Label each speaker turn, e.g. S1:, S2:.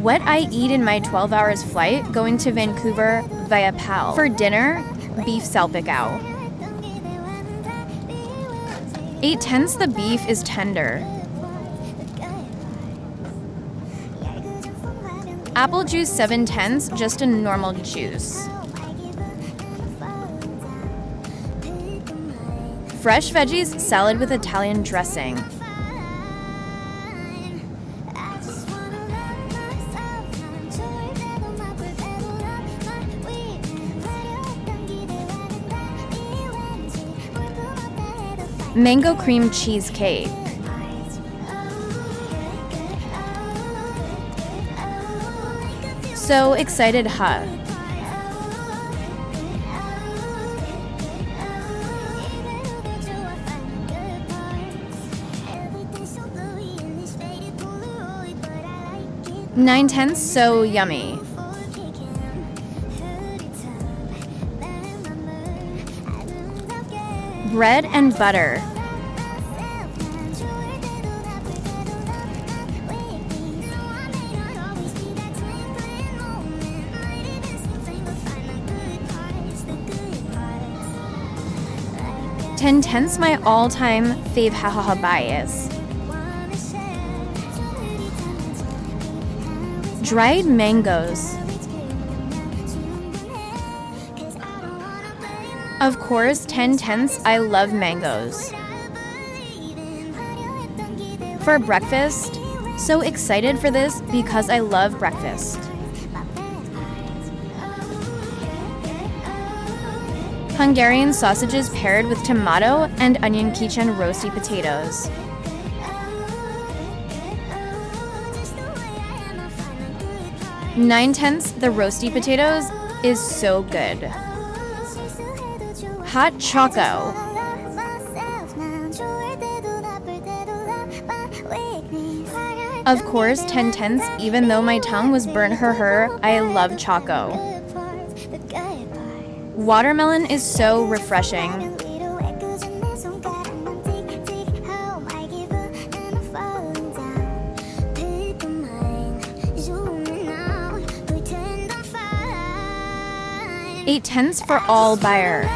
S1: What I eat in my 12 hours flight going to Vancouver via PAL. For dinner, beef salpicao. 8/10 the beef is tender. Apple juice 7/10, just a normal juice. Fresh veggies, salad with Italian dressing. Mango cream cheesecake. So excited, huh? 9/10, so yummy. Bread and butter. Ten-tenths my all-time fave hahaha bias. Dried mangoes. Of course, 10/10ths, I love mangoes. For breakfast, so excited for this because I love breakfast. Hungarian sausages paired with tomato and onion kitchen roasty potatoes. 9/10ths, the roasty potatoes is so good. Hot choco. Of course, 10/10ths, even though my tongue was burnt I love choco. Watermelon is so refreshing. Eight-tenths for all buyer.